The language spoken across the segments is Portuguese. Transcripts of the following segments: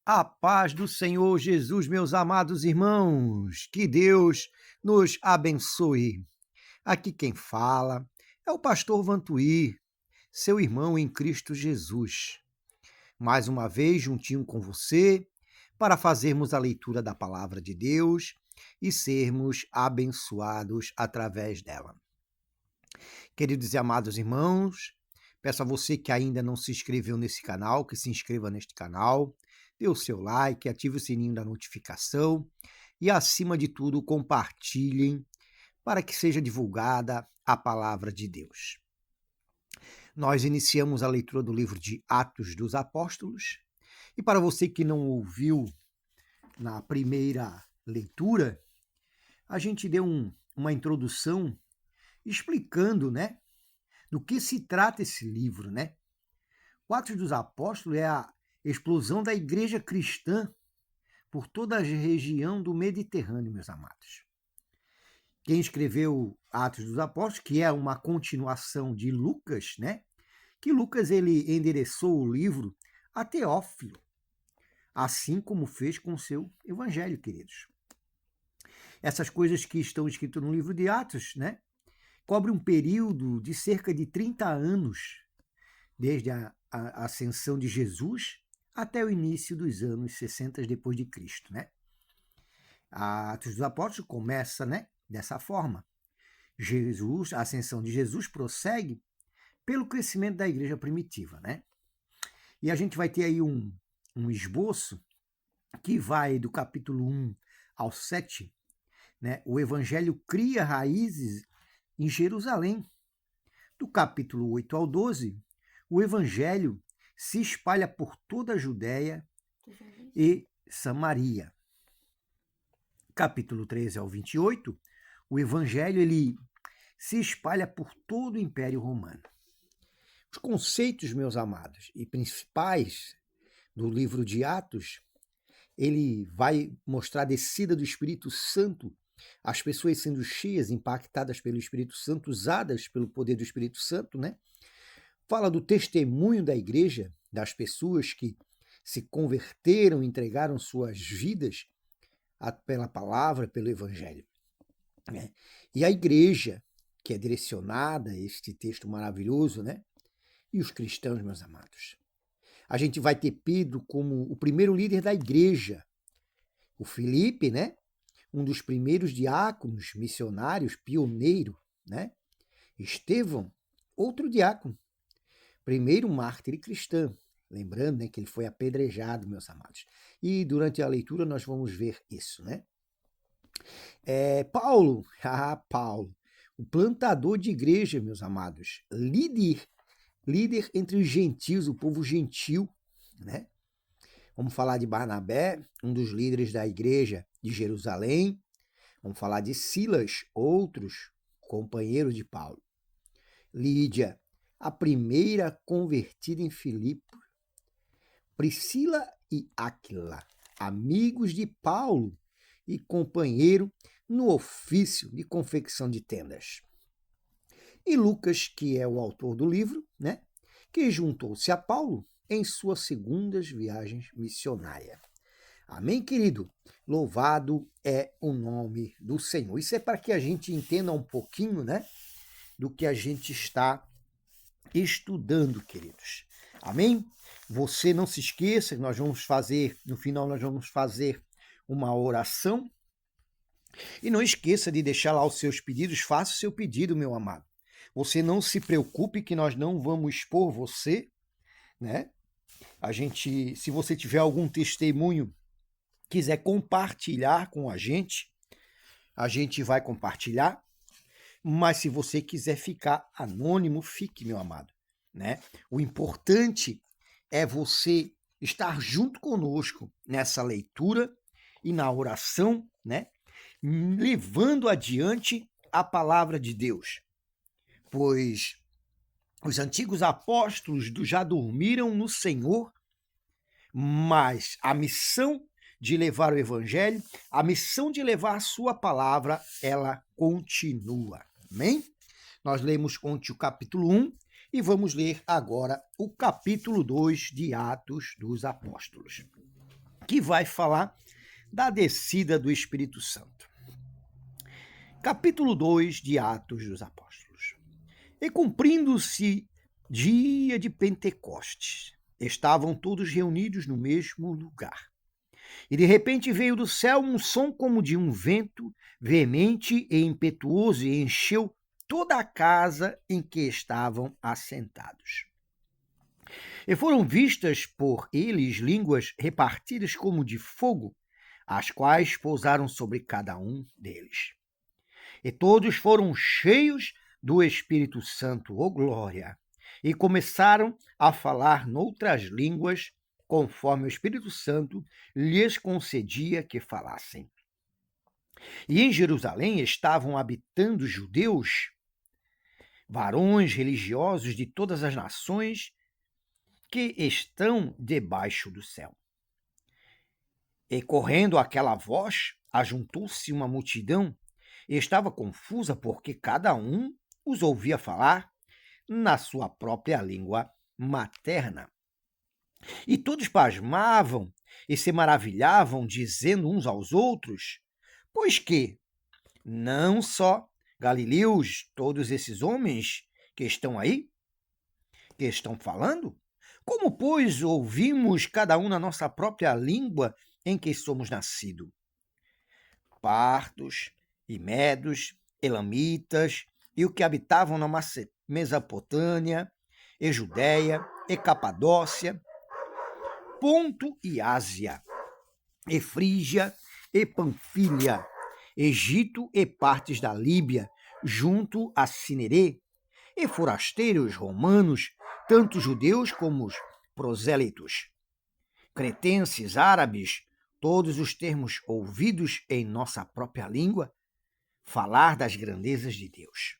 A paz do Senhor Jesus, meus amados irmãos, que Deus nos abençoe. Aqui quem fala é o pastor Vantuí, seu irmão em Cristo Jesus. Mais uma vez juntinho com você para fazermos a leitura da palavra de Deus e sermos abençoados através dela. Queridos e amados irmãos, peço a você que ainda não se inscreveu nesse canal, que se inscreva neste canal, dê o seu like, ative o sininho da notificação e, acima de tudo, compartilhem para que seja divulgada a palavra de Deus. Nós iniciamos a leitura do livro de Atos dos Apóstolos e, para você que não ouviu na primeira leitura, a gente deu uma introdução explicando, do que se trata esse livro, O Atos dos Apóstolos é a explosão da igreja cristã por toda a região do Mediterrâneo, meus amados. Quem escreveu Atos dos Apóstolos, que é uma continuação de Lucas, que Lucas ele endereçou o livro a Teófilo, assim como fez com o seu evangelho, queridos. Essas coisas que estão escritas no livro de Atos, cobre um período de cerca de 30 anos, desde a ascensão de Jesus até o início dos anos 60 depois de Cristo, A Atos dos Apóstolos começa, dessa forma. A ascensão de Jesus prossegue pelo crescimento da igreja primitiva, E a gente vai ter aí um esboço que vai do capítulo 1 ao 7, O evangelho cria raízes em Jerusalém. Do capítulo 8 ao 12, o evangelho se espalha por toda a Judéia e Samaria. Capítulo 13 ao 28, o evangelho ele se espalha por todo o Império Romano. Os conceitos, meus amados, e principais do livro de Atos, ele vai mostrar a descida do Espírito Santo, as pessoas sendo cheias, impactadas pelo Espírito Santo, usadas pelo poder do Espírito Santo, Fala do testemunho da igreja, das pessoas que se converteram, entregaram suas vidas pela palavra, pelo evangelho. E a igreja, que é direcionada a este texto maravilhoso, E os cristãos, meus amados. A gente vai ter Pedro como o primeiro líder da igreja. O Filipe, um dos primeiros diáconos, missionários, pioneiro, Estevão, outro diácono, primeiro mártir cristão, lembrando, que ele foi apedrejado, meus amados. E durante a leitura nós vamos ver isso, Paulo, Paulo, o plantador de igreja, meus amados, líder entre os gentios, o povo gentil, Vamos falar de Barnabé, um dos líderes da igreja de Jerusalém. Vamos falar de Silas, outros companheiros de Paulo. Lídia, a primeira convertida em Filipe. Priscila e Áquila, amigos de Paulo e companheiro no ofício de confecção de tendas. E Lucas, que é o autor do livro, que juntou-se a Paulo em suas segundas viagens missionárias. Amém, querido? Louvado é o nome do Senhor. Isso é para que a gente entenda um pouquinho, do que a gente está estudando, queridos. Amém? Você não se esqueça que no final nós vamos fazer uma oração. E não esqueça de deixar lá os seus pedidos, faça o seu pedido, meu amado. Você não se preocupe que nós não vamos expor você, se você tiver algum testemunho, quiser compartilhar com a gente vai compartilhar. Mas se você quiser ficar anônimo, fique, meu amado, O importante é você estar junto conosco nessa leitura e na oração, levando adiante a palavra de Deus. Pois os antigos apóstolos já dormiram no Senhor, mas a missão de levar o evangelho, a missão de levar a sua palavra, ela continua. Amém? Nós lemos ontem o capítulo 1 e vamos ler agora o capítulo 2 de Atos dos Apóstolos. que vai falar da descida do Espírito Santo. Capítulo 2 de Atos dos Apóstolos. E cumprindo-se dia de Pentecostes, estavam todos reunidos no mesmo lugar. E de repente veio do céu um som como de um vento veemente e impetuoso e encheu toda a casa em que estavam assentados. E foram vistas por eles línguas repartidas como de fogo, as quais pousaram sobre cada um deles. E todos foram cheios do Espírito Santo, ô glória, e começaram a falar noutras línguas, conforme o Espírito Santo lhes concedia que falassem. E em Jerusalém estavam habitando judeus, varões religiosos de todas as nações que estão debaixo do céu. E correndo aquela voz, ajuntou-se uma multidão e estava confusa porque cada um os ouvia falar na sua própria língua materna. E todos pasmavam e se maravilhavam, dizendo uns aos outros: pois que não só galileus todos esses homens que estão aí, que estão falando? Como, pois, ouvimos cada um na nossa própria língua em que somos nascidos? Partos, e medos, elamitas, e o que habitavam na Mesopotâmia, e Judéia, e Capadócia, Ponto e Ásia, e Frígia, e Panfilha, Egito e partes da Líbia, junto a Cinerê, e forasteiros romanos, tanto judeus como os prosélitos, cretenses, árabes, todos os termos ouvidos em nossa própria língua, falar das grandezas de Deus.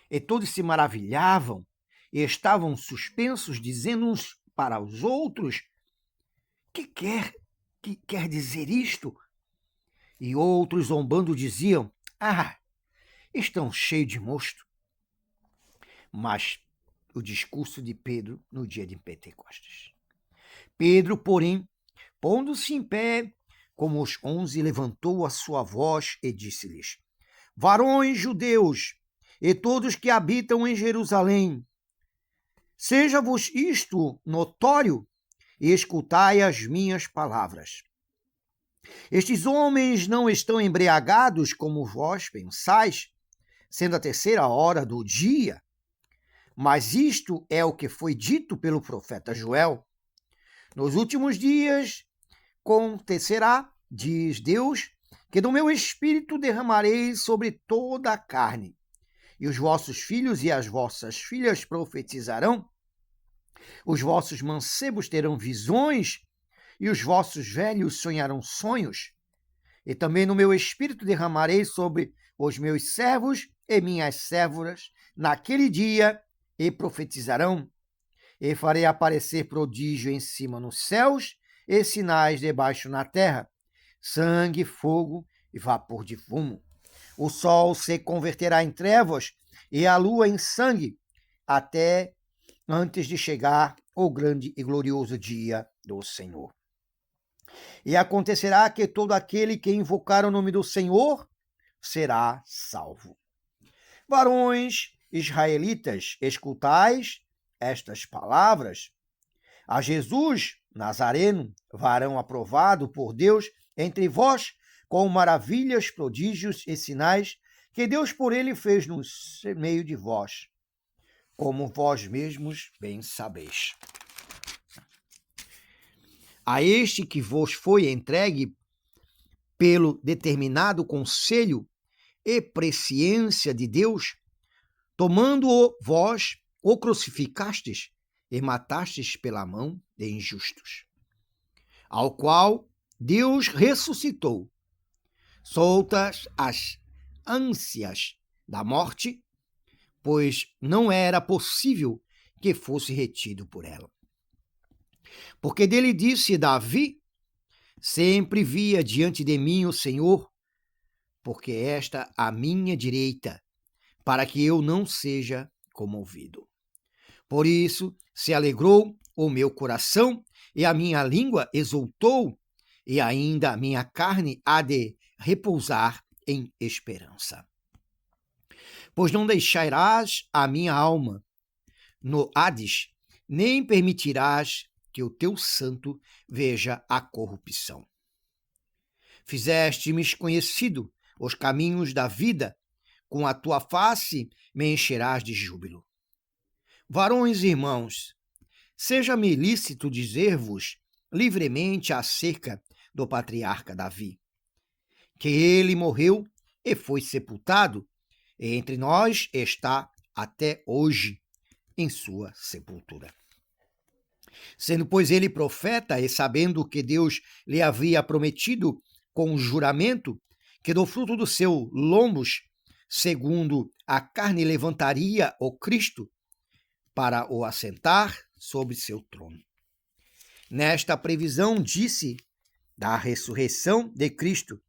E todos se maravilhavam e estavam suspensos, dizendo uns para os outros: que quer dizer isto? E outros, zombando, diziam: estão cheios de mosto. Mas o discurso de Pedro no dia de Pentecostes. Pedro, porém, pondo-se em pé, como os 11, levantou a sua voz e disse-lhes: varões judeus, e todos que habitam em Jerusalém, seja-vos isto notório, e escutai as minhas palavras. Estes homens não estão embriagados como vós pensais, sendo a 3ª hora do dia, mas isto é o que foi dito pelo profeta Joel. Nos últimos dias acontecerá, diz Deus, que do meu espírito derramarei sobre toda a carne, e os vossos filhos e as vossas filhas profetizarão, os vossos mancebos terão visões, e os vossos velhos sonharão sonhos. E também no meu espírito derramarei sobre os meus servos e minhas servas naquele dia, e profetizarão, e farei aparecer prodígio em cima nos céus, e sinais debaixo na terra, sangue, fogo e vapor de fumo. O sol se converterá em trevas e a lua em sangue, até antes de chegar o grande e glorioso dia do Senhor. E acontecerá que todo aquele que invocar o nome do Senhor será salvo. Varões israelitas, escutais estas palavras. A Jesus Nazareno, varão aprovado por Deus entre vós, com maravilhas, prodígios e sinais que Deus por ele fez no meio de vós, como vós mesmos bem sabeis. A este que vos foi entregue pelo determinado conselho e presciência de Deus, tomando-o vós, o crucificastes e matastes pela mão de injustos, ao qual Deus ressuscitou, soltas as ânsias da morte, pois não era possível que fosse retido por ela. Porque dele disse Davi: sempre via diante de mim o Senhor, porque esta a minha direita, para que eu não seja comovido. Por isso se alegrou o meu coração, e a minha língua exultou, e ainda a minha carne há de repousar em esperança. Pois não deixarás a minha alma no Hades, nem permitirás que o teu santo veja a corrupção. Fizeste-me conhecido os caminhos da vida, com a tua face me encherás de júbilo. Varões e irmãos, seja-me lícito dizer-vos livremente acerca do patriarca Davi, que ele morreu e foi sepultado, e entre nós está até hoje em sua sepultura. Sendo, pois, ele profeta, e sabendo que Deus lhe havia prometido com juramento que do fruto do seu lombos, segundo a carne, levantaria o Cristo para o assentar sobre seu trono. Nesta previsão disse da ressurreição de Cristo,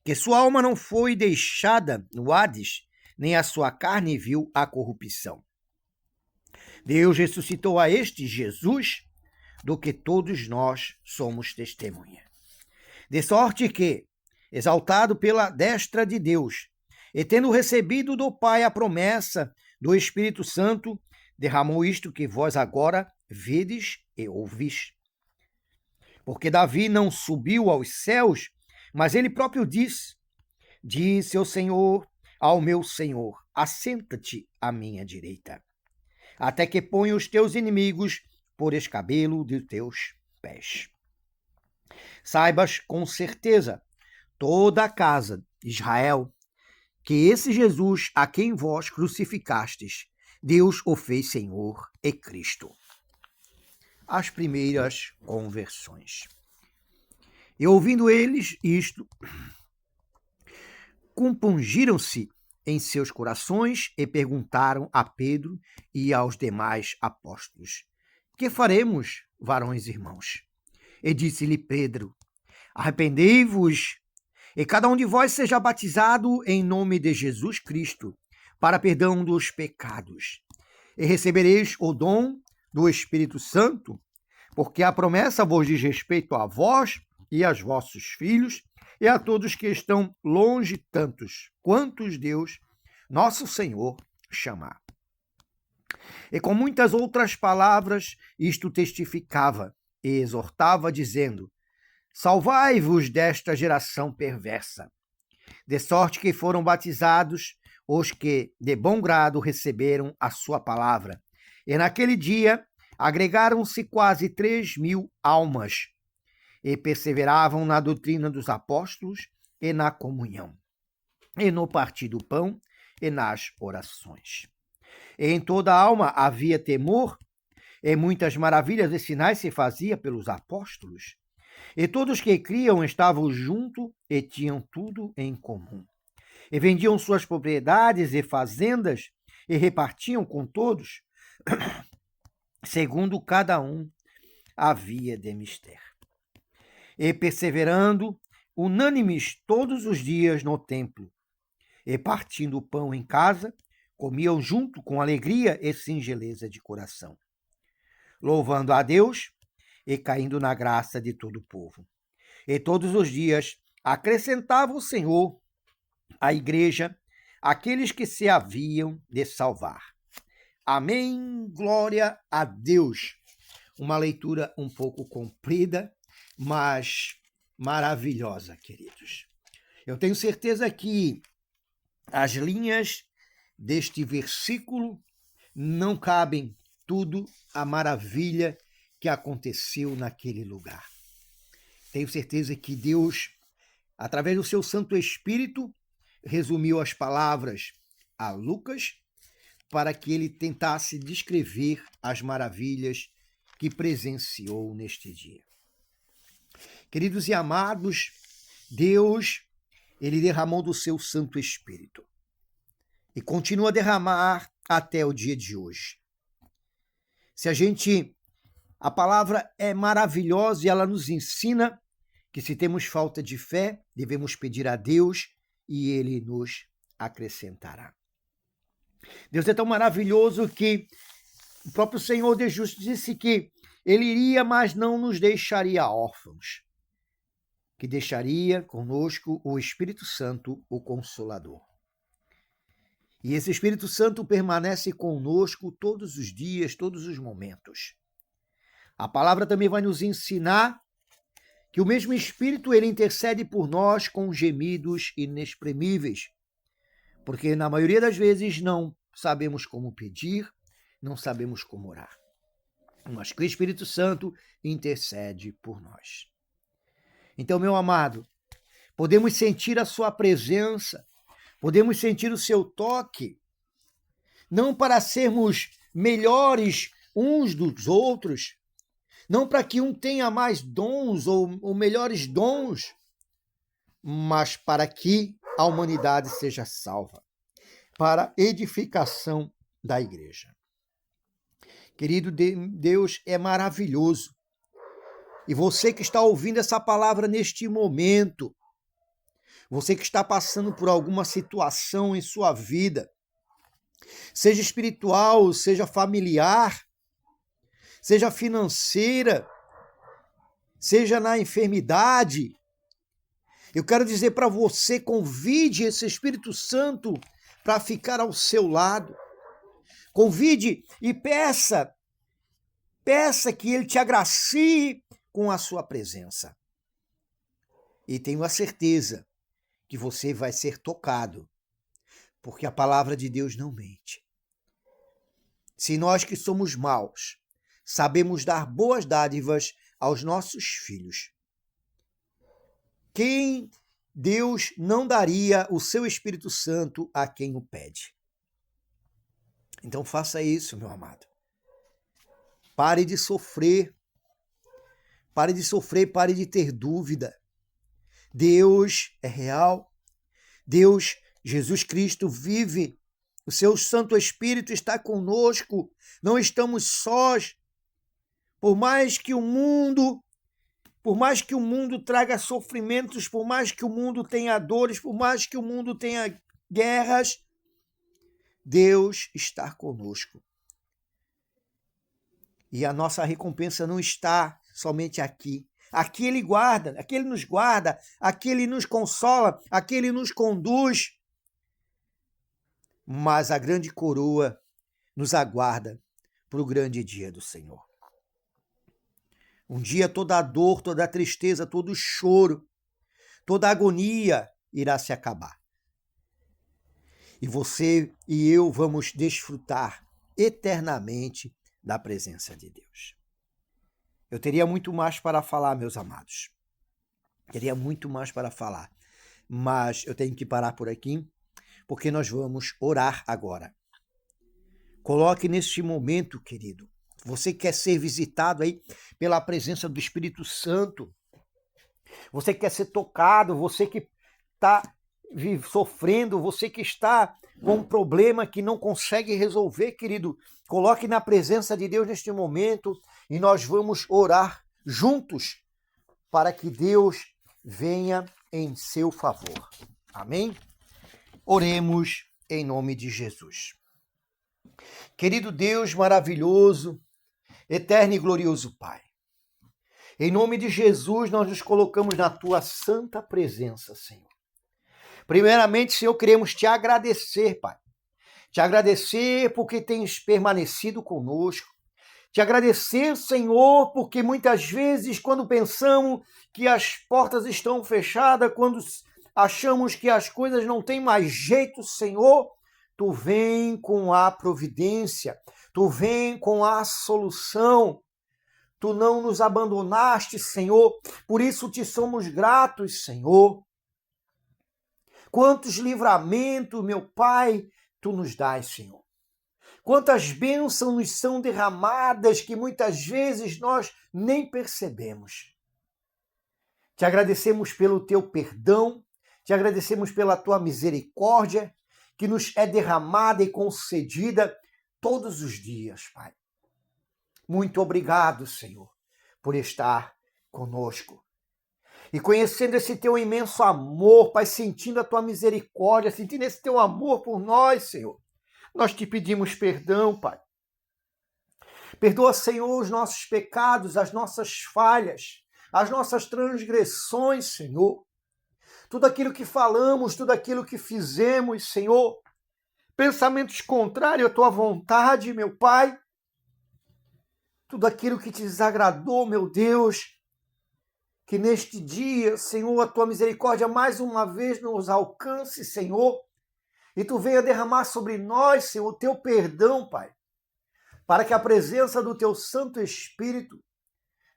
que sua alma não foi deixada no Hades, nem a sua carne viu a corrupção. Deus ressuscitou a este Jesus, do que todos nós somos testemunha. De sorte que, exaltado pela destra de Deus, e tendo recebido do Pai a promessa do Espírito Santo, derramou isto que vós agora vedes e ouvis. Porque Davi não subiu aos céus, mas ele próprio disse o Senhor ao meu Senhor, assenta-te à minha direita, até que ponha os teus inimigos por escabelo de teus pés. Saibas com certeza, toda a casa de Israel, que esse Jesus a quem vós crucificastes, Deus o fez Senhor e Cristo. As primeiras conversões. E ouvindo eles isto, compungiram-se em seus corações e perguntaram a Pedro e aos demais apóstolos: que faremos, varões irmãos? E disse-lhe Pedro: arrependei-vos, e cada um de vós seja batizado em nome de Jesus Cristo, para perdão dos pecados, e recebereis o dom do Espírito Santo, porque a promessa vos diz respeito a vós e aos vossos filhos, e a todos que estão longe, tantos quantos Deus, nosso Senhor, chamar. E com muitas outras palavras isto testificava e exortava, dizendo: salvai-vos desta geração perversa. De sorte que foram batizados os que de bom grado receberam a sua palavra. E naquele dia agregaram-se quase 3.000 almas, e perseveravam na doutrina dos apóstolos e na comunhão, e no partir do pão e nas orações. E em toda a alma havia temor, e muitas maravilhas e sinais se fazia pelos apóstolos. E todos que criam estavam juntos e tinham tudo em comum. E vendiam suas propriedades e fazendas e repartiam com todos, segundo cada um havia de mister. E perseverando, unânimes todos os dias no templo, e partindo o pão em casa, comiam junto com alegria e singeleza de coração, louvando a Deus e caindo na graça de todo o povo. E todos os dias acrescentava o Senhor à igreja aqueles que se haviam de salvar. Amém, glória a Deus. Uma leitura um pouco comprida, mas maravilhosa, queridos. Eu tenho certeza que as linhas deste versículo não cabem tudo a maravilha que aconteceu naquele lugar. Tenho certeza que Deus, através do seu Santo Espírito, resumiu as palavras a Lucas para que ele tentasse descrever as maravilhas que presenciou neste dia. Queridos e amados, Deus, ele derramou do seu Santo Espírito e continua a derramar até o dia de hoje. A palavra é maravilhosa e ela nos ensina que se temos falta de fé, devemos pedir a Deus e ele nos acrescentará. Deus é tão maravilhoso que o próprio Senhor de Justiça disse que ele iria, mas não nos deixaria órfãos. que deixaria conosco o Espírito Santo, o Consolador. E esse Espírito Santo permanece conosco todos os dias, todos os momentos. A palavra também vai nos ensinar que o mesmo Espírito ele intercede por nós com gemidos inexprimíveis, porque na maioria das vezes não sabemos como pedir, não sabemos como orar. Mas que o Espírito Santo intercede por nós. Então, meu amado, podemos sentir a sua presença, podemos sentir o seu toque, não para sermos melhores uns dos outros, não para que um tenha mais dons ou melhores dons, mas para que a humanidade seja salva, para a edificação da igreja. Querido Deus, é maravilhoso. E você que está ouvindo essa palavra neste momento, você que está passando por alguma situação em sua vida, seja espiritual, seja familiar, seja financeira, seja na enfermidade, eu quero dizer para você, convide esse Espírito Santo para ficar ao seu lado. Convide e peça que ele te agracie com a sua presença. E tenho a certeza que você vai ser tocado, porque a palavra de Deus não mente. Se nós que somos maus, sabemos dar boas dádivas aos nossos filhos, quem Deus não daria o seu Espírito Santo a quem o pede? Então faça isso, meu amado. Pare de sofrer. Pare de sofrer, pare de ter dúvida. Deus é real. Deus, Jesus Cristo, vive. O seu Santo Espírito está conosco. Não estamos sós. Por mais que o mundo traga sofrimentos, por mais que o mundo tenha dores, por mais que o mundo tenha guerras, Deus está conosco. E a nossa recompensa não está somente aqui. Aqui Ele guarda, aqui Ele nos guarda, aqui Ele nos consola, aqui Ele nos conduz. Mas a grande coroa nos aguarda para o grande dia do Senhor. Um dia toda a dor, toda a tristeza, todo o choro, toda a agonia irá se acabar. E você e eu vamos desfrutar eternamente da presença de Deus. Eu teria muito mais para falar, meus amados. Teria muito mais para falar. Mas eu tenho que parar por aqui, porque nós vamos orar agora. Coloque neste momento, querido, você quer ser visitado aí pela presença do Espírito Santo, você quer ser tocado, você que está sofrendo, você que está com um problema que não consegue resolver, querido, coloque na presença de Deus neste momento e nós vamos orar juntos para que Deus venha em seu favor. Amém? Oremos em nome de Jesus. Querido Deus maravilhoso, eterno e glorioso Pai, em nome de Jesus nós nos colocamos na Tua santa presença, Senhor. Primeiramente, Senhor, queremos Te agradecer, Pai. Te agradecer porque tens permanecido conosco. Te agradecer, Senhor, porque muitas vezes quando pensamos que as portas estão fechadas, quando achamos que as coisas não têm mais jeito, Senhor, Tu vem com a providência, Tu vem com a solução. Tu não nos abandonaste, Senhor, por isso Te somos gratos, Senhor. Quantos livramentos, meu Pai, Tu nos dás, Senhor. Quantas bênçãos nos são derramadas que muitas vezes nós nem percebemos. Te agradecemos pelo Teu perdão, Te agradecemos pela Tua misericórdia, que nos é derramada e concedida todos os dias, Pai. Muito obrigado, Senhor, por estar conosco. E conhecendo esse Teu imenso amor, Pai, sentindo a Tua misericórdia, sentindo esse Teu amor por nós, Senhor, nós Te pedimos perdão, Pai. Perdoa, Senhor, os nossos pecados, as nossas falhas. as nossas transgressões, Senhor. Tudo aquilo que falamos, tudo aquilo que fizemos, Senhor. Pensamentos contrários à tua vontade, meu Pai. Tudo aquilo que te desagradou, meu Deus. Que neste dia, Senhor, a tua misericórdia mais uma vez nos alcance, Senhor. E tu venha derramar sobre nós, Senhor, o teu perdão, Pai. Para que a presença do teu Santo Espírito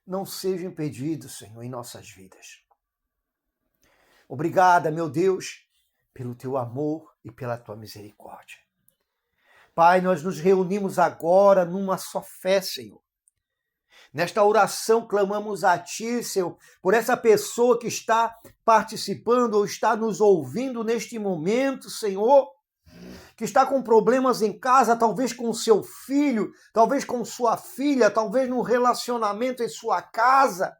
não seja impedida, Senhor, em nossas vidas. Obrigada, meu Deus, pelo teu amor e pela tua misericórdia. Pai, nós nos reunimos agora numa só fé, Senhor. Nesta oração clamamos a Ti, Senhor, por essa pessoa que está participando ou está nos ouvindo neste momento, Senhor, que está com problemas em casa, talvez com seu filho, talvez com sua filha, talvez no relacionamento em sua casa.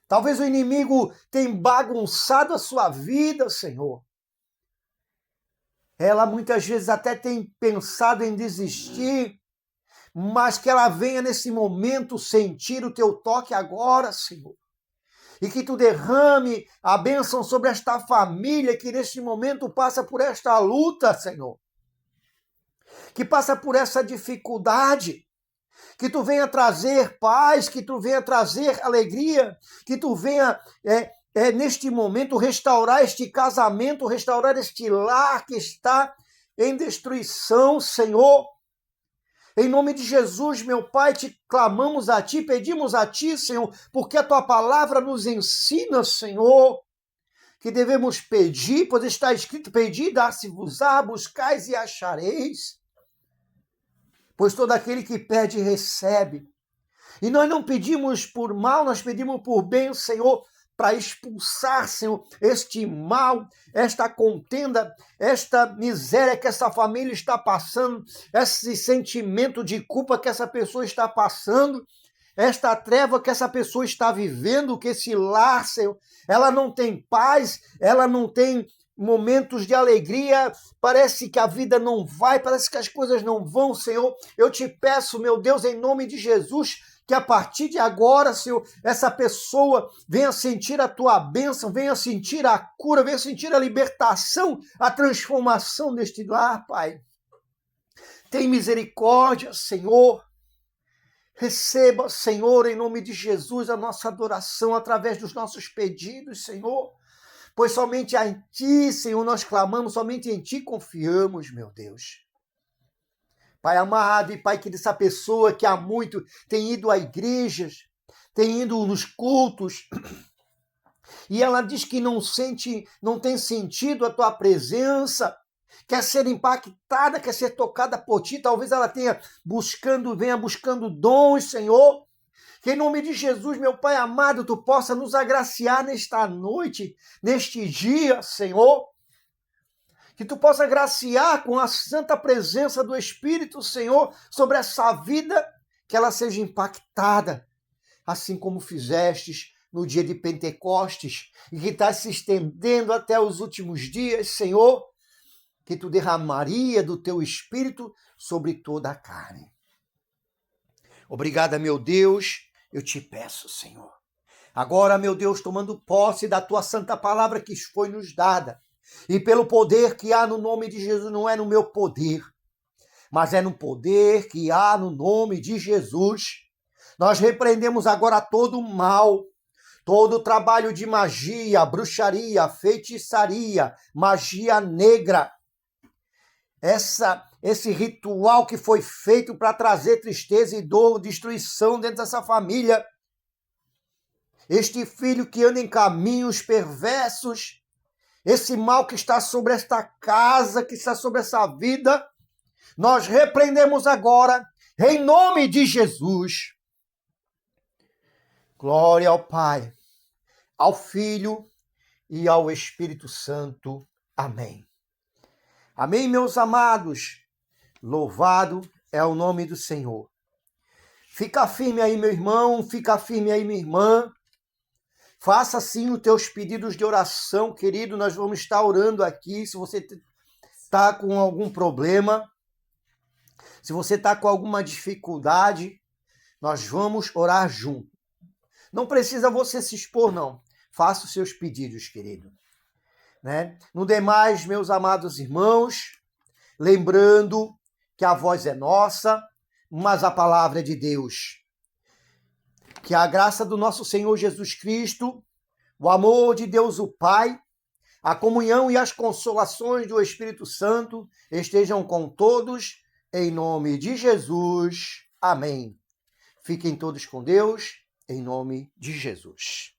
Talvez o inimigo tenha bagunçado a sua vida, Senhor. Ela muitas vezes até tem pensado em desistir, mas que ela venha nesse momento sentir o teu toque agora, Senhor. E que tu derrame a bênção sobre esta família que neste momento passa por esta luta, Senhor. Que passa por essa dificuldade. Que tu venha trazer paz, que tu venha trazer alegria, que tu venha neste momento restaurar este casamento, restaurar este lar que está em destruição, Senhor. Em nome de Jesus, meu Pai, te clamamos a Ti, pedimos a Ti, Senhor, porque a Tua palavra nos ensina, Senhor, que devemos pedir, pois está escrito, pedir, dar-se-vos-á, buscais e achareis. Pois todo aquele que pede, recebe. E nós não pedimos por mal, nós pedimos por bem, Senhor, para expulsar, Senhor, este mal, esta contenda, esta miséria que essa família está passando, esse sentimento de culpa que essa pessoa está passando, esta treva que essa pessoa está vivendo, que esse lar, Senhor, ela não tem paz, ela não tem momentos de alegria, parece que a vida não vai, parece que as coisas não vão, Senhor. Eu te peço, meu Deus, em nome de Jesus, que a partir de agora, Senhor, essa pessoa venha sentir a tua bênção, venha sentir a cura, venha sentir a libertação, a transformação deste lar, Pai. Tem misericórdia, Senhor. Receba, Senhor, em nome de Jesus, a nossa adoração através dos nossos pedidos, Senhor. Pois somente em Ti, Senhor, nós clamamos, somente em Ti confiamos, meu Deus. Pai amado e Pai querido, essa pessoa que há muito tem ido a igrejas, tem ido nos cultos, e ela diz que não tem sentido a Tua presença, quer ser impactada, quer ser tocada por Ti, talvez ela venha buscando dons, Senhor. Que em nome de Jesus, meu Pai amado, Tu possa nos agraciar nesta noite, neste dia, Senhor. Que Tu possa agraciar com a santa presença do Espírito, Senhor, sobre essa vida, que ela seja impactada, assim como fizestes no dia de Pentecostes, e que está se estendendo até os últimos dias, Senhor, que Tu derramaria do Teu Espírito sobre toda a carne. Obrigada, meu Deus, eu te peço, Senhor. Agora, meu Deus, tomando posse da Tua santa palavra que foi nos dada, e pelo poder que há no nome de Jesus, não é no meu poder, mas é no poder que há no nome de Jesus. Nós repreendemos agora todo o mal, todo o trabalho de magia, bruxaria, feitiçaria, magia negra. Esse ritual que foi feito para trazer tristeza e dor, destruição dentro dessa família. Este filho que anda em caminhos perversos, esse mal que está sobre esta casa, que está sobre essa vida, nós repreendemos agora, em nome de Jesus. Glória ao Pai, ao Filho e ao Espírito Santo. Amém. Amém, meus amados. Louvado é o nome do Senhor. Fica firme aí, meu irmão, fica firme aí, minha irmã. Faça sim os teus pedidos de oração, querido. Nós vamos estar orando aqui. Se você está com algum problema, se você está com alguma dificuldade, nós vamos orar junto. Não precisa você se expor, não. Faça os seus pedidos, querido. Né? No demais, meus amados irmãos, lembrando que a voz é nossa, mas a palavra é de Deus. Que a graça do nosso Senhor Jesus Cristo, o amor de Deus o Pai, a comunhão e as consolações do Espírito Santo estejam com todos, em nome de Jesus. Amém. Fiquem todos com Deus, em nome de Jesus.